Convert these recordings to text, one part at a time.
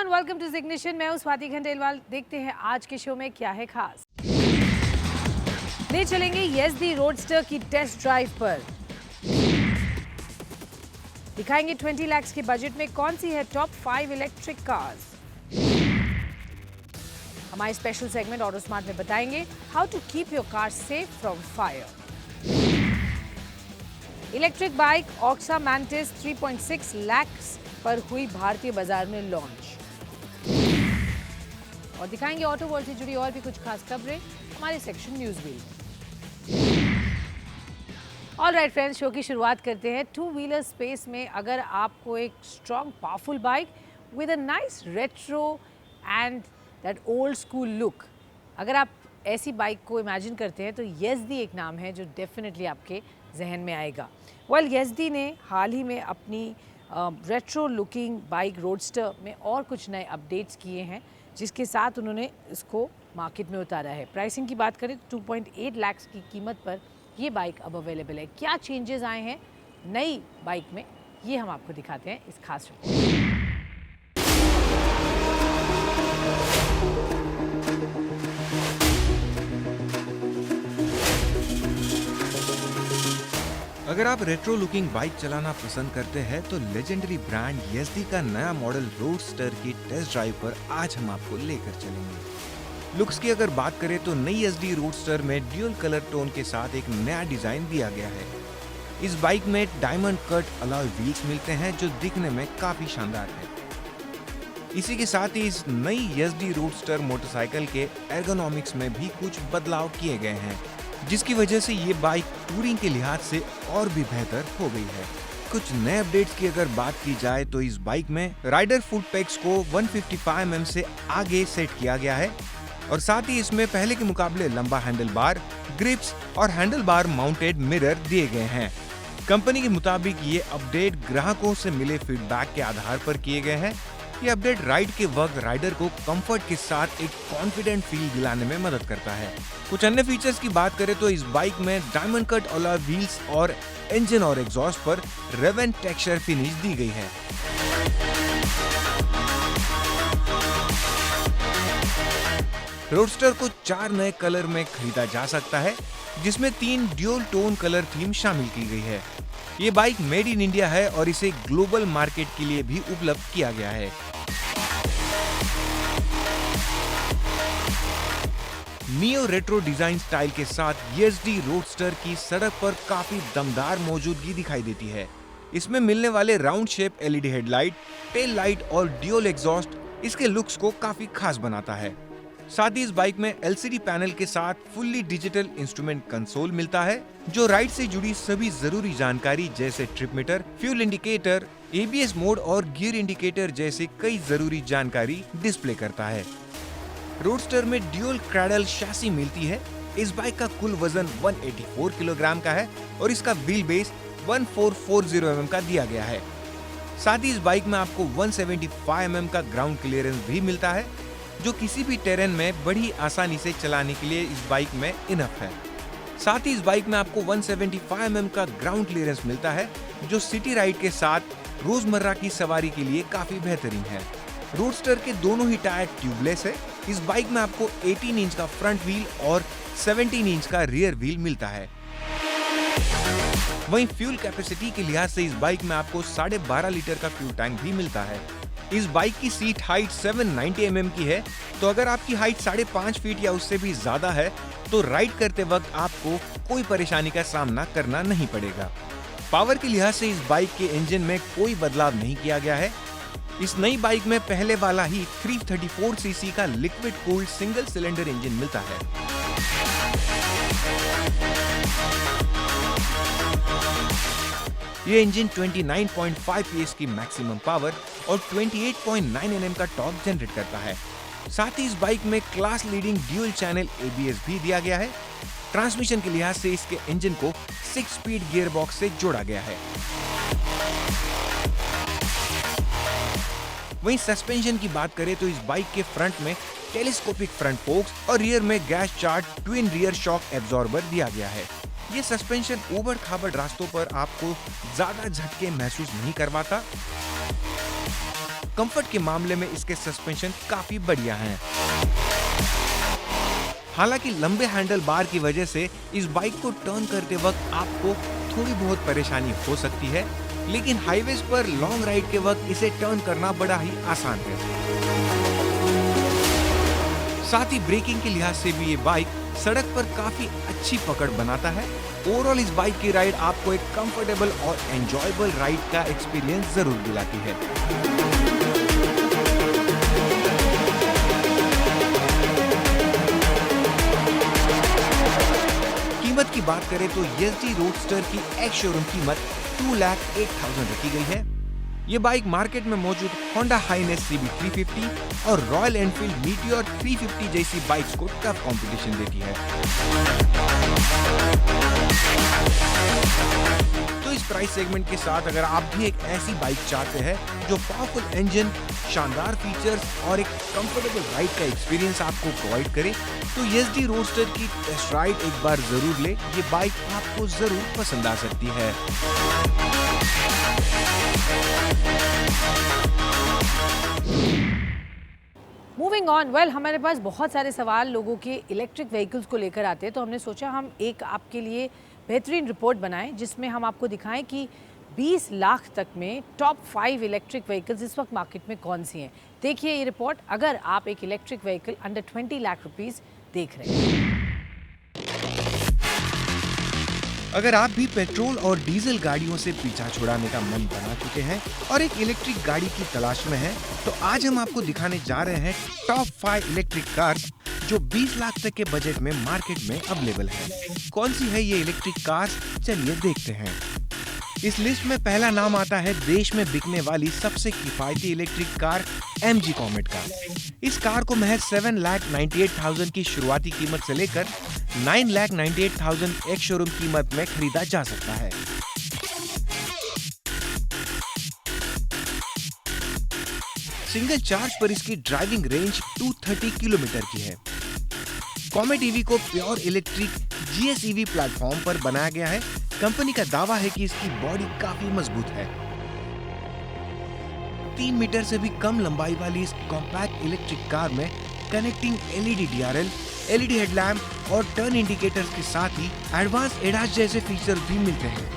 And welcome to ignition. मैं हूं स्वाति खंडेलवाल। देखते हैं आज के शो में क्या है खास। ले चलेंगे येज़दी रोडस्टर की टेस्ट ड्राइव पर। दिखाएंगे 20 लाख के बजट में कौन सी है टॉप 5 इलेक्ट्रिक कार्स। हमारे स्पेशल सेगमेंट ऑटो स्मार्ट में बताएंगे how to keep your car safe from fire. Electric bike Oxa Mantis 3.6 lakh पर हुई भारतीय बाजार में लॉन्च। और दिखाएंगे ऑटो वर्ल्ड से जुड़ी और भी कुछ खास खबरें हमारे section news wheel. Alright friends, show की शुरुआत करते हैं टू व्हीलर स्पेस में। अगर आपको एक strong powerful bike with a nice retro and that old school look, अगर आप ऐसी बाइक को इमेजिन करते हैं तो येज़दी एक नाम है जो डेफिनेटली आपके जहन में आएगा। येज़दी ने हाल ही में अपनी रेट्रो लुकिंग बाइक रोडस्टर में और कुछ नए अपडेट्स किए हैं, जिसके साथ उन्होंने इसको मार्केट में उतारा है। प्राइसिंग की बात करें तो 2.8 लाख की कीमत पर ये बाइक अब अवेलेबल है। क्या चेंजेस आए हैं नई बाइक में, ये हम आपको दिखाते हैं इस खास रिपोर्ट। अगर आप रेट्रो लुकिंग बाइक चलाना पसंद करते हैं तो लेजेंडरी ब्रांड येज़दी का नया मॉडल रोडस्टर की टेस्ट ड्राइव पर आज हम आपको लेकर चलेंगे। लुक्स की अगर बात करें तो नई येज़दी रोडस्टर में ड्यूल कलर टोन के साथ एक नया डिजाइन दिया गया है। इस बाइक में डायमंड कट अलॉय व्हील्स मिलते हैं जो दिखने में काफी शानदार है। इसी के साथ ही इस नई येज़दी रोडस्टर मोटरसाइकिल के एर्गोनॉमिक्स में भी कुछ बदलाव किए गए हैं, जिसकी वजह से ये बाइक टूरिंग के लिहाज से और भी बेहतर हो गई है। कुछ नए अपडेट्स की अगर बात की जाए तो इस बाइक में राइडर फुट पेग्स को 155 mm से आगे सेट किया गया है और साथ ही इसमें पहले के मुकाबले लंबा हैंडल बार, ग्रिप्स और हैंडल बार माउंटेड मिरर दिए गए हैं। कंपनी के मुताबिक ये अपडेट ग्राहकों से मिले फीडबैक के आधार पर किए गए हैं। ये अपडेट राइड के वक्त राइडर को कंफर्ट के साथ एक कॉन्फिडेंट फील दिलाने में मदद करता है। कुछ अन्य फीचर्स की बात करें तो इस बाइक में डायमंड कट अलॉय व्हील्स और इंजन और एग्जॉस्ट पर रेवन टेक्सचर फिनिश दी गई है। रोडस्टर को 4 नए कलर में खरीदा जा सकता है, जिसमें 3 ड्यूल टोन कलर थीम शामिल की गई है। ये बाइक मेड इन इंडिया है और इसे ग्लोबल मार्केट के लिए भी उपलब्ध किया गया है। नियो रेट्रो डिजाइन स्टाइल के साथ येज़दी रोडस्टर की सड़क पर काफी दमदार मौजूदगी दिखाई देती है। इसमें मिलने वाले round shape LED headlight, tail light और ड्यूल एग्जॉस्ट इसके लुक्स को काफी खास बनाता है। साथ ही इस बाइक में एलसीडी पैनल के साथ फुल्ली डिजिटल इंस्ट्रूमेंट कंसोल मिलता है, जो राइड से जुड़ी सभी जरूरी जानकारी जैसे trip meter, fuel indicator, ABS mode और गियर इंडिकेटर जैसे कई जरूरी जानकारी डिस्प्ले करता है। रोडस्टर में ड्यूल क्रैडल शैसी मिलती है। इस बाइक का कुल वजन 184 किलोग्राम का है और इसका व्हील बेस 1440 mm का दिया गया है। साथ ही इस बाइक में आपको 175 mm का ग्राउंड क्लियरेंस भी मिलता है, जो किसी भी टेरेन में बड़ी आसानी से चलाने के लिए इस बाइक में इनफ है। साथ ही इस बाइक में आपको 175 mm का ग्राउंड क्लियरेंस मिलता है, जो सिटी राइड के साथ रोजमर्रा की सवारी के लिए काफी बेहतरीन है। रोडस्टर के दोनों ही टायर ट्यूबलेस है। इस बाइक में आपको 18 इंच का फ्रंट व्हील और 17 इंच का रियर व्हील मिलता है। वहीं फ्यूल कैपेसिटी के लिहाज से इस बाइक में आपको 12.5 लीटर का फ्यूल टैंक भी मिलता है। इस बाइक की सीट हाइट 790 mm की है, तो अगर आपकी हाइट 5.5 फीट या उससे भी ज्यादा है तो राइड करते वक्त आपको कोई परेशानी का सामना करना नहीं पड़ेगा। पावर के लिहाज से इस बाइक के इंजन में कोई बदलाव नहीं किया गया है। इस नई बाइक में पहले वाला ही 334 सीसी का liquid cooled single cylinder engine मिलता है। ये इंजन 29.5 PS की मैक्सिमम पावर और 28.9 Nm का टॉर्क जनरेट करता है। साथ ही इस बाइक में class leading dual channel ABS भी दिया गया है। ट्रांसमिशन के लिहाज से इसके इंजन को 6 स्पीड गियर बॉक्स से जोड़ा गया है। वहीं सस्पेंशन की बात करें तो इस बाइक के फ्रंट में टेलीस्कोपिक फ्रंट फोक्स और रियर में gas chart twin rear shock absorber दिया गया है। ये सस्पेंशन ऊबड़ खाबड़ रास्तों पर आपको ज्यादा झटके महसूस नहीं करवाता। कंफर्ट के मामले में इसके सस्पेंशन काफी बढ़िया हैं। हालांकि लंबे हैंडल बार की वजह से इस बाइक को टर्न करते वक्त आपको थोड़ी बहुत परेशानी हो सकती है, लेकिन हाईवेज पर लॉन्ग राइड के वक्त इसे टर्न करना बड़ा ही आसान है। साथ ही ब्रेकिंग के लिहाज से भी ये बाइक सड़क पर काफी अच्छी पकड़ बनाता है। ओवरऑल इस बाइक की राइड आपको एक कंफर्टेबल और एंजॉयबल राइड का एक्सपीरियंस जरूर दिलाती है। कीमत की बात करें तो YSD रोडस्टर की एक्स शोरूम कीमत 2,08,000 रखी गई है। ये बाइक मार्केट में मौजूद होंडा हाइनेस CB350 और रॉयल एनफील्ड मीटियोर 350 जैसी बाइक्स को टफ कंपटीशन देती है। तो इस प्राइस सेगमेंट के साथ अगर आप भी एक ऐसी बाइक चाहते हैं जो पावरफुल इंजन, शानदार फीचर्स और एक कंफर्टेबल राइड का एक्सपीरियंस आपको प्रोवाइड करे, तो YSD रोडस्टर की टेस्ट राइड एक बार जरूर ले। ये बाइक आपको जरूर पसंद आ सकती है। मूविंग ऑन, वेल हमारे पास बहुत सारे सवाल लोगों के इलेक्ट्रिक व्हीकल्स को लेकर आते हैं, तो हमने सोचा हम एक आपके लिए बेहतरीन रिपोर्ट बनाएं जिसमें हम आपको दिखाएं कि 20 लाख तक में टॉप 5 इलेक्ट्रिक व्हीकल्स इस वक्त मार्केट में कौन सी हैं। देखिए ये रिपोर्ट अगर आप एक electric vehicle under 20 lakh rupees देख रहे हैं। अगर आप भी पेट्रोल और डीजल गाड़ियों से पीछा छुड़ाने का मन बना चुके हैं और एक इलेक्ट्रिक गाड़ी की तलाश में हैं, तो आज हम आपको दिखाने जा रहे हैं टॉप 5 इलेक्ट्रिक कार जो 20 लाख तक के बजट में मार्केट में अवेलेबल है। कौन सी है ये इलेक्ट्रिक कार्स, चलिए देखते हैं। इस लिस्ट में पहला नाम आता है देश में बिकने वाली सबसे किफायती इलेक्ट्रिक कार MG कॉमेट का। इस कार को महज 7,98,000 की शुरुआती कीमत से लेकर 9,98,000 एक्स शोरूम कीमत में खरीदा जा सकता है। सिंगल चार्ज पर इसकी ड्राइविंग रेंज 230 किलोमीटर की है। कॉमेट EV को pure electric GS EV platform पर बनाया गया है। कंपनी का दावा है कि इसकी बॉडी काफी मजबूत है। 3 मीटर से भी कम लंबाई वाली इस कॉम्पैक्ट इलेक्ट्रिक कार में connecting LED DRL, LED headlamp और टर्न इंडिकेटर्स के साथ ही एडवांस ADAS जैसे फीचर भी मिलते हैं।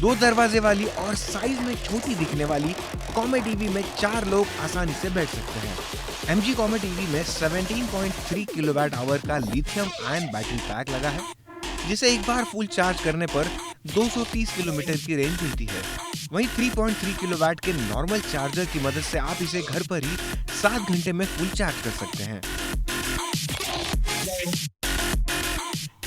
दो दरवाजे वाली और साइज में छोटी दिखने वाली कॉमेट EV में 4 लोग आसानी से बैठ सकते हैं। MG कॉमेट EV में 17.3 किलोवाट आवर का लिथियम आयन बैटरी पैक लगा है, जिसे एक बार फुल चार्ज करने पर 230 किलोमीटर की रेंज मिलती है। वहीं 3.3 किलोवाट के नॉर्मल चार्जर की मदद से आप इसे घर पर ही 7 घंटे में फुल चार्ज कर सकते हैं।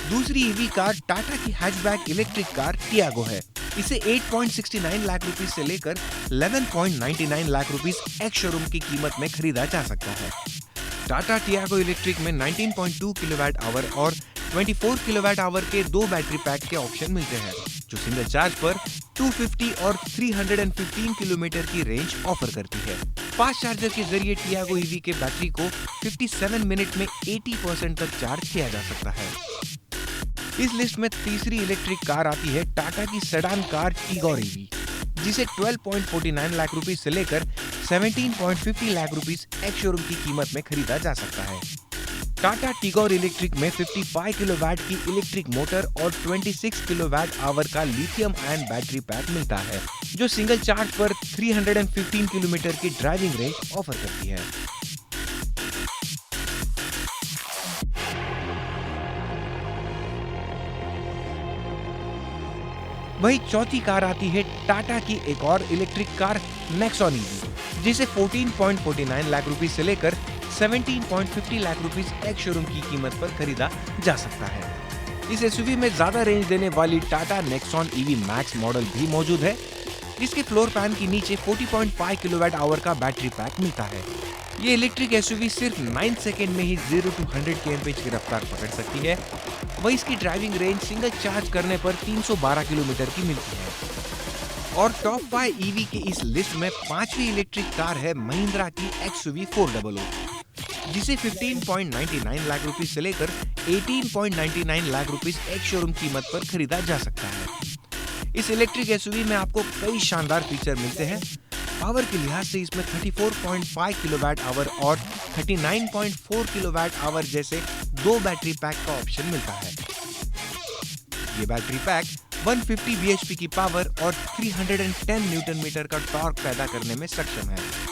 दूसरी EV कार टाटा की हैचबैक इलेक्ट्रिक कार टियागो है। इसे 8.69 लाख रुपीस से लेकर 11.99 लाख रुपीस एक्स शोरूम की कीमत में खरीदा जा सकता है। टाटा टियागो इलेक्ट्रिक में 19.2 किलोवाट आवर और 24 किलोवाट आवर के 2 बैटरी पैक के ऑप्शन मिलते हैं, जो सिंगल चार्ज पर 250 और 315 किलोमीटर की रेंज ऑफर करती है। फास्ट चार्जर के जरिए टियागो EV के बैटरी को 57 मिनट में 80% तक चार्ज किया जा सकता है। इस लिस्ट में तीसरी इलेक्ट्रिक कार आती है टाटा की सेडान कार टिगोर EV, जिसे 12.49 लाख रुपीस से लेकर 17.50 लाख रुपीस एक्स शोरूम की कीमत में खरीदा जा सकता है। टाटा टिगोर इलेक्ट्रिक में 55 किलोवाट की इलेक्ट्रिक मोटर और 26 किलोवाट आवर का लिथियम आयन बैटरी पैक मिलता है, जो सिंगल चार्ज पर 315 किलोमीटर की ड्राइविंग रेंज ऑफर करती है। वही चौथी कार आती है टाटा की एक और इलेक्ट्रिक कार नेक्सॉन EV, जिसे 14.49 लाख रुपीस से लेकर 17.50 लाख रुपीस एक्स शोरूम की कीमत पर खरीदा जा सकता है। इस SUV में ज्यादा रेंज देने वाली Tata Nexon EV max model भी मौजूद है। इसके फ्लोर पैन के नीचे 40.5 किलोवाट आवर का बैटरी पैक मिलता है। ये इलेक्ट्रिक SUV सिर्फ 9 सेकेंड में ही 0 to 100 kmph की रफ्तार पकड़ सकती है। वही इसकी ड्राइविंग रेंज सिंगल चार्ज करने पर 312 किलोमीटर की मिलती है। और टॉप 5 ईवी के इस लिस्ट में पांचवी इलेक्ट्रिक कार है महिंद्रा की XUV 400, जिसे 15.99 लाख रुपए से लेकर 18.99 लाख रुपए एक शोरूम कीमत पर खरीदा जा सकता है। इस इलेक्ट्रिक एसयूवी में आपको कई शानदार फीचर मिलते हैं। पावर के लिहाज से इसमें 34.5 किलोवाट आवर और 39.4 किलोवाट आवर जैसे दो बैटरी पैक का ऑप्शन मिलता है। ये बैटरी पैक 150 bhp की पावर और 310 न्यूटन मीटर का टॉर्क पैदा करने में सक्षम है।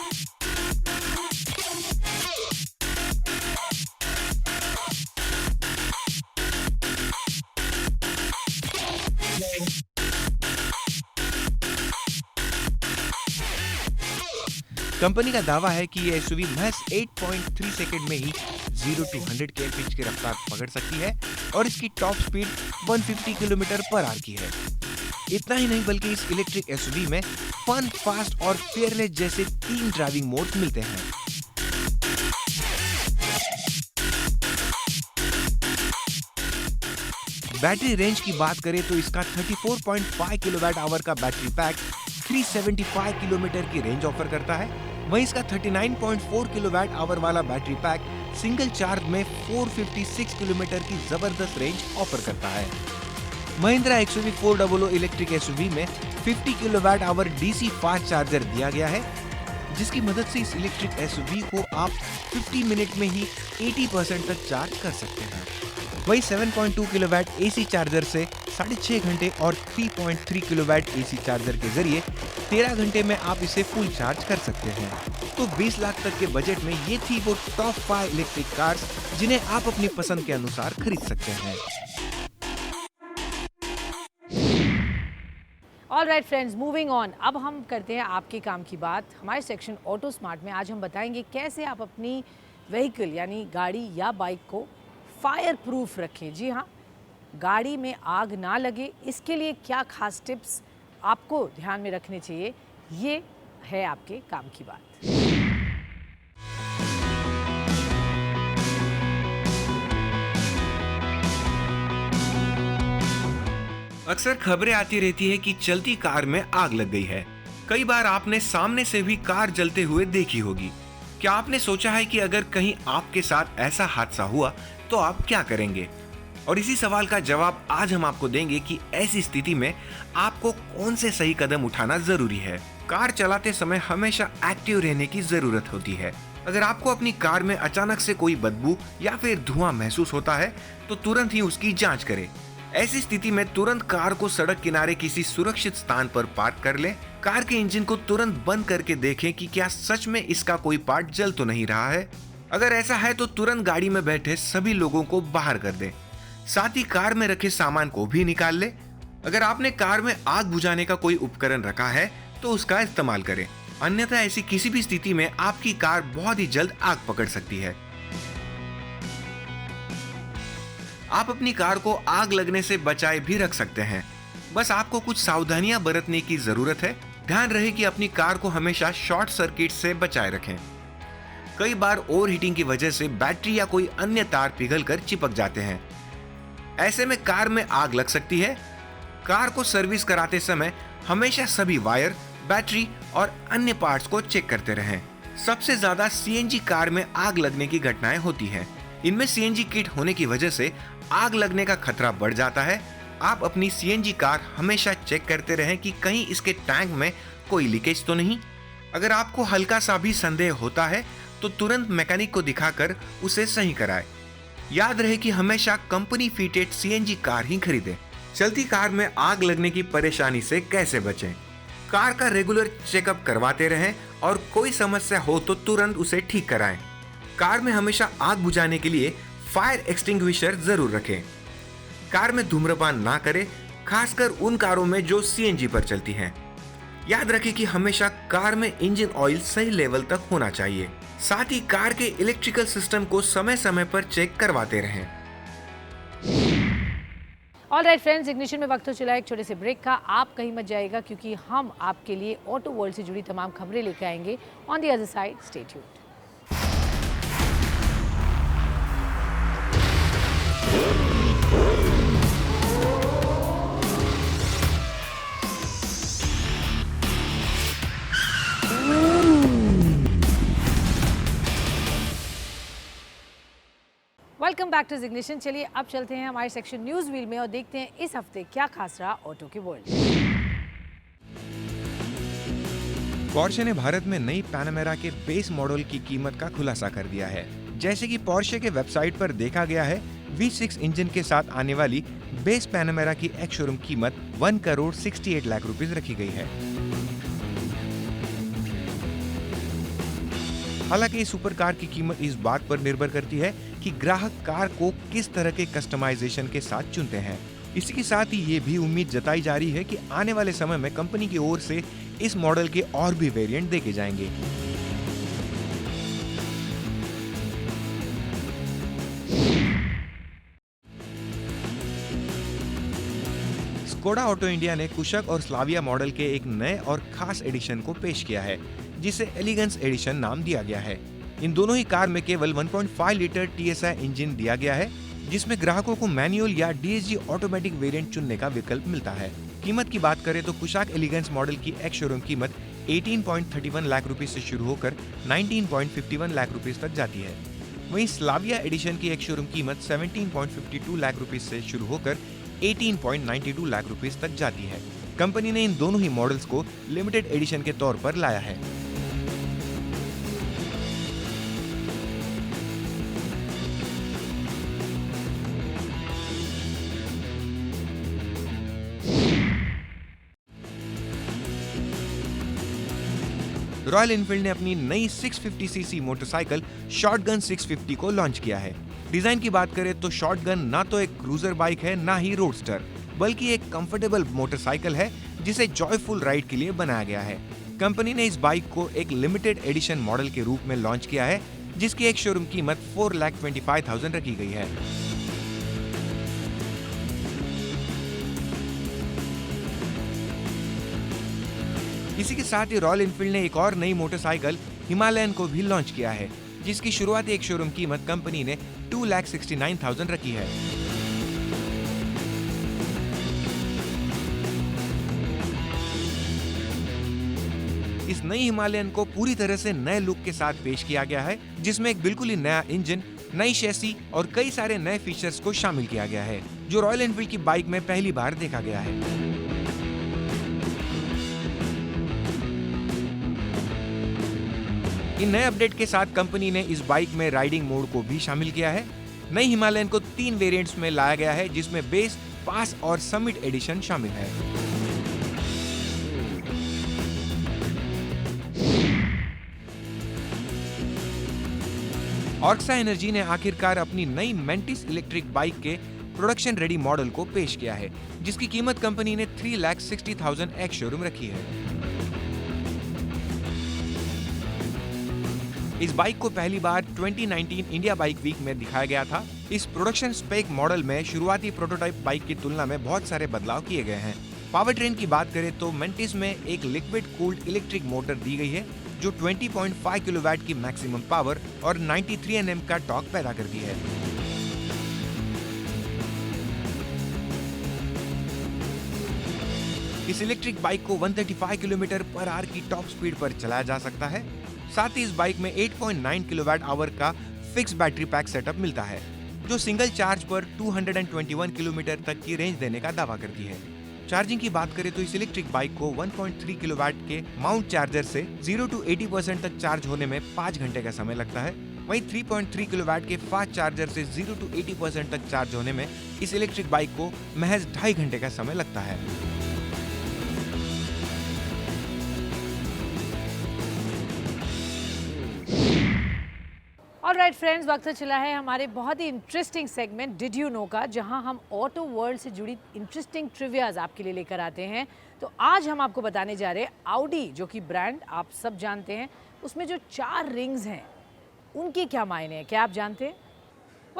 कंपनी का दावा है कि ये एसयूवी महज 8.3 सेकंड में ही 0 to 100 kmph की रफ्तार पकड़ सकती है और इसकी top speed 150 kilometre per hour की है। इतना ही नहीं बल्कि इस इलेक्ट्रिक एसयूवी में फन, फास्ट और फेयरलेस जैसे 3 ड्राइविंग मोड मिलते हैं। बैटरी रेंज की बात करें तो इसका 34.5 किलोवाट आवर का बैटरी पैक 375 किलोमीटर की रेंज ऑफर करता है। वहीं इसका 39.4 किलोवाट आवर वाला बैटरी पैक सिंगल चार्ज में 456 किलोमीटर की जबरदस्त रेंज ऑफर करता है। महिंद्रा XUV 400 इलेक्ट्रिक एसयूवी में 50 kilowatt hour DC fast charger दिया गया है, जिसकी मदद से इस इलेक्ट्रिक एसयूवी को आप 50 मिनट में ही 80% तक चार्ज कर सकते हैं। वही 7.2 किलोवाट एसी चार्जर से 6.5 घंटे और 3.3 किलोवाट एसी चार्जर के जरिए 13 घंटे में आप इसे फुल चार्ज कर सकते हैं। तो 20 लाख तक के बजट में ये थी वो टॉप 5 इलेक्ट्रिक कार्स जिन्हें आप अपनी पसंद के अनुसार खरीद सकते हैं। Alright friends, moving on. अब हम करते हैं आपके काम की बात। हमारे सेक्शन ऑटो स्मार्ट में आज हम बताएंगे कैसे आप अपनी व्हीकल यानी गाड़ी या बाइक को फायर प्रूफ रखें। जी हाँ, गाड़ी में आग ना लगे, इसके लिए क्या खास टिप्स आपको ध्यान में रखने चाहिए, ये है आपके काम की बात। अक्सर खबरें आती रहती है कि चलती कार में आग लग गई है। कई बार आपने सामने से भी कार जलते हुए देखी होगी। क्या आपने सोचा है कि अगर कहीं आपके साथ ऐसा हादसा हुआ तो आप क्या करेंगे? और इसी सवाल का जवाब आज हम आपको देंगे कि ऐसी स्थिति में आपको कौन से सही कदम उठाना जरूरी है। कार चलाते समय हमेशा एक्टिव रहने की जरूरत होती है। अगर आपको अपनी कार में अचानक से कोई बदबू या फिर धुआं महसूस होता है तो तुरंत ही उसकी जांच करें। ऐसी स्थिति में तुरंत कार को सड़क किनारे किसी सुरक्षित स्थान पर पार्क कर लें। कार के इंजन को तुरंत बंद करके देखें कि क्या सच में इसका कोई पार्ट जल तो नहीं रहा है। अगर ऐसा है तो तुरंत गाड़ी में बैठे सभी लोगों को बाहर कर दें। साथ ही कार में रखे सामान को भी निकाल ले। अगर आपने कार में आग बुझाने का कोई उपकरण रखा है तो उसका इस्तेमाल करें, अन्यथा ऐसी किसी भी स्थिति में आपकी कार बहुत ही जल्द आग पकड़ सकती है। आप अपनी कार को आग लगने से बचाए भी रख सकते हैं। बस आपको कुछ सावधानियां बरतने की जरूरत है। ध्यान रहे कि अपनी कार को हमेशा शॉर्ट सर्किट से बचाए रखें। कई बार ओवर हीटिंग की वजह से बैटरी या कोई अन्य तार पिघलकर चिपक जाते हैं। ऐसे में कार में आग लग सकती है। कार को सर्विस कराते समय हमेशा सभी वायर, बैटरी और अन्य पार्ट्स को चेक करते रहें। सबसे ज्यादा सीएनजी कार में आग लगने की घटनाएं होती हैं। इनमें सीएनजी किट होने की वजह से आग लगने का खतरा बढ़ जाता है। आप अपनी सीएनजी कार हमेशा चेक करते रहें कि कहीं इसके टैंक में कोई लीकेज तो नहीं। अगर आपको हल्का सा भी संदेह होता है तो तुरंत मैकेनिक को दिखाकर उसे सही कराएं। याद रहे कि हमेशा कंपनी फिटेड सीएनजी कार ही खरीदें। चलती कार में आग लगने की परेशानी से कैसे बचें? कार का रेगुलर चेकअप करवाते रहें और कोई समस्या हो तो तुरंत उसे ठीक कराएं। कार में हमेशा आग बुझाने के लिए फायर एक्सटिंग्विशर जरूर रखें। कार में धूम्रपान ना करें, खासकर उन कारों में जो सीएनजी पर चलती हैं। याद रखें कि हमेशा कार में इंजन ऑयल सही लेवल तक होना चाहिए। साथ ही कार के इलेक्ट्रिकल सिस्टम को समय समय पर चेक करवाते रहें। ऑलराइट फ्रेंड्स, इग्निशन में वक्त हो चला एक छोटे से ब्रेक का। आप कहीं मत जाइएगा क्योंकि हम आपके लिए ऑटो वर्ल्ड से जुड़ी तमाम खबरें लेकर आएंगे। On the other side, stay tuned. Welcome back to Ignition. चलिए अब चलते हैं हमारे सेक्शन न्यूज़ व्हील में और देखते हैं इस हफ्ते क्या खास रहा ऑटो के वर्ल्ड। पोर्शे ने भारत में नई पैनामेरा के बेस मॉडल की कीमत का खुलासा कर दिया है। जैसे कि पोर्शे के वेबसाइट पर देखा गया है, V6 इंजन के साथ आने वाली बेस पैनामेरा की एक्स शोरूम कीमत 1,68 लाख रुपीस रखी गई है। हालांकि इस सुपर कार की कीमत इस बात पर निर्भर करती है कि ग्राहक कार को किस तरह के कस्टमाइजेशन के साथ चुनते हैं। इसी के साथ ही ये भी उम्मीद जताई जा रही है कि आने वाले समय में कंपनी की ओर से इस मॉडल के और भी वेरिएंट देखे जाएंगे। स्कोडा ऑटो इंडिया ने कुशक और स्लाविया मॉडल के एक नए और खास एडिशन को पेश किया है, जिसे एलिगेंस एडिशन नाम दिया गया है। इन दोनों ही कार में केवल 1.5 लीटर TSI इंजन दिया गया है, जिसमें ग्राहकों को मैनुअल या DSG ऑटोमेटिक वेरिएंट चुनने का विकल्प मिलता है। कीमत की बात करें तो कुशाक एलिगेंस मॉडल की एक्स शोरूम कीमत 18.31 लाख रुपीस से शुरू होकर 19.51 लाख रुपीस तक जाती है। वहीं स्लाविया एडिशन की एक्स शोरूम कीमत 17.52 लाख रुपीस से शुरू होकर 18.92 लाख रुपीस तक जाती है। कंपनी ने इन दोनों ही मॉडल्स को लिमिटेड एडिशन के तौर पर लाया है। रॉयल एनफील्ड ने अपनी नई 650cc मोटरसाइकिल शॉटगन 650 को लॉन्च किया है। डिजाइन की बात करें तो शॉटगन ना तो एक क्रूजर बाइक है, ना ही रोडस्टर, बल्कि एक कंफर्टेबल मोटरसाइकिल है जिसे जॉयफुल राइड के लिए बनाया गया है। कंपनी ने इस बाइक को एक लिमिटेड एडिशन मॉडल के रूप में लॉन्च किया है, जिसकी एक शोरूम कीमत 4,25,000 रखी गई है। इसी के साथ ही रॉयल एनफील्ड ने एक और नई मोटरसाइकिल हिमालयन को भी लॉन्च किया है, जिसकी शुरुआती एक शोरूम कीमत कंपनी ने 2,69,000 रखी है। इस नई हिमालयन को पूरी तरह से नए लुक के साथ पेश किया गया है, जिसमें एक बिल्कुल ही नया इंजन, नई शैसी और कई सारे नए फीचर्स को शामिल किया गया है, जो रॉयल एनफील्ड की बाइक में पहली बार देखा गया है। इन नए अपडेट के साथ कंपनी ने इस बाइक में राइडिंग मोड को भी शामिल किया है। नई हिमालयन को 3 वेरिएंट्स में लाया गया है, जिसमें बेस, पास और समिट एडिशन शामिल है। ऑक्सा एनर्जी ने आखिरकार अपनी नई मेंटिस इलेक्ट्रिक बाइक के प्रोडक्शन रेडी मॉडल को पेश किया है, जिसकी कीमत कंपनी ने 3,60,000 एक्स शोरूम रखी है। इस बाइक को पहली बार 2019 इंडिया बाइक वीक में दिखाया गया था। इस प्रोडक्शन स्पेक मॉडल में शुरुआती प्रोटोटाइप बाइक की तुलना में बहुत सारे बदलाव किए गए हैं। पावर ट्रेन की बात करें तो मेंटिस में एक लिक्विड कूल्ड इलेक्ट्रिक मोटर दी गई है, जो 20.5 किलोवाट की मैक्सिमम पावर और 93 Nm का टॉर्क पैदा करती है। इस इलेक्ट्रिक बाइक को 135 किलोमीटर पर आवर की टॉप स्पीड पर चलाया जा सकता है। साथ ही इस बाइक में 8.9 किलोवाट आवर का फिक्स बैटरी पैक सेटअप मिलता है, जो सिंगल चार्ज पर 221 किलोमीटर तक की रेंज देने का दावा करती है। चार्जिंग की बात करें तो इस इलेक्ट्रिक बाइक को 1.3 किलोवाट के माउंट चार्जर से 0 to 80% तक चार्ज होने में 5 घंटे का समय लगता है। वहीं 3.3 किलोवाट के फास्ट चार्जर से 0 to 80% तक चार्ज होने में इस इलेक्ट्रिक बाइक को महज 2.5 घंटे का समय लगता है। ऑलराइट फ्रेंड्स, वक्त चला है हमारे बहुत ही interesting segment did you know का, जहां हम ऑटो वर्ल्ड से जुड़ी इंटरेस्टिंग ट्रिवियाज आपके लिए लेकर आते हैं। तो आज हम आपको बताने जा रहे हैं ऑडी, जो कि ब्रांड आप सब जानते हैं, उसमें जो 4 रिंग्स हैं उनके क्या मायने हैं, क्या आप जानते हैं?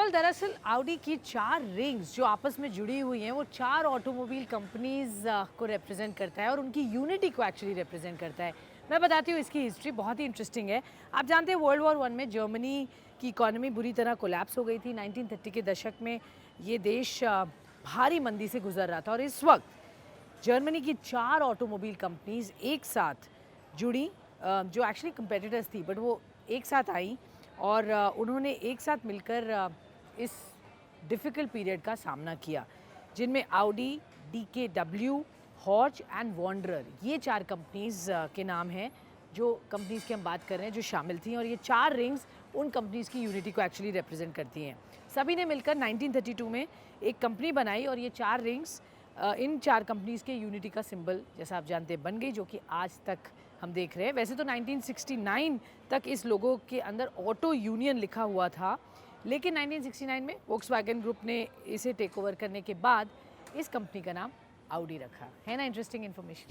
दरअसल ऑडी की 4 रिंग्स जो आपस में जुड़ी हुई हैं, वो 4 ऑटोमोबाइल कंपनीज को रिप्रेजेंट करता है और उनकी यूनिटी को एक्चुअली रिप्रेजेंट करता है। मैं बताती हूँ, इसकी हिस्ट्री बहुत ही इंटरेस्टिंग है। आप जानते हैं वर्ल्ड वॉर 1 में जर्मनी की इकॉनमी बुरी तरह कोलैप्स हो गई थी। 1930 के दशक में ये देश भारी मंदी से गुजर रहा था और इस वक्त जर्मनी की 4 ऑटोमोबाइल कंपनीज एक साथ जुड़ी, जो एक्चुअली कंपेटिटर्स थी, बट वो एक साथ आई और उन्होंने एक साथ मिलकर इस डिफ़िकल्ट पीरियड का सामना किया, जिनमें Audi, DKW, हॉर्च एंड वॉन्डरर, ये 4 कंपनीज़ के नाम हैं जो कंपनीज़ की हम बात कर रहे हैं जो शामिल थी, और ये 4 रिंग्स उन कंपनीज़ की यूनिटी को एक्चुअली रिप्रेजेंट करती हैं। सभी ने मिलकर 1932 में एक कंपनी बनाई और ये 4 रिंग्स इन 4 कंपनीज़ के यूनिटी का सिंबल, जैसा आप जानते हैं, बन गई, जो कि आज तक हम देख रहे हैं। वैसे तो 1969 तक इस लोगो के अंदर ऑटो यूनियन लिखा हुआ था, लेकिन 1969 में वोक्सवैगन ग्रुप ने इसे टेक ओवर करने के बाद इस कंपनी का नाम Audi रखा। है ना interesting information?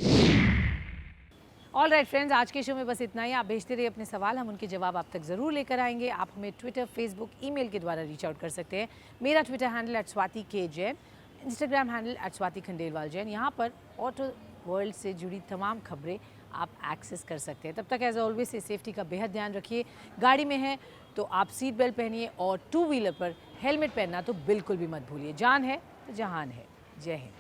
All right friends, आज के शो में बस इतना ही। आप भेजते रहिए अपने सवाल, हम उनके जवाब आप तक ज़रूर लेकर आएंगे। आप हमें ट्विटर, फेसबुक, ईमेल के द्वारा रीच आउट कर सकते हैं। मेरा Twitter handle @SwatiKJain, Instagram handle @SwatiKhandelwalJain। यहाँ पर ऑटो वर्ल्ड से जुड़ी तमाम खबरें आप एक्सेस कर सकते हैं। तब तक एज ऑलवेज से सेफ्टी का बेहद ध्यान रखिए। गाड़ी में है तो आप सीट बेल्ट पहनिए और 2 व्हीलर पर हेलमेट पहनना तो बिल्कुल भी मत भूलिए। जान है तो जहान है। जय हिंद।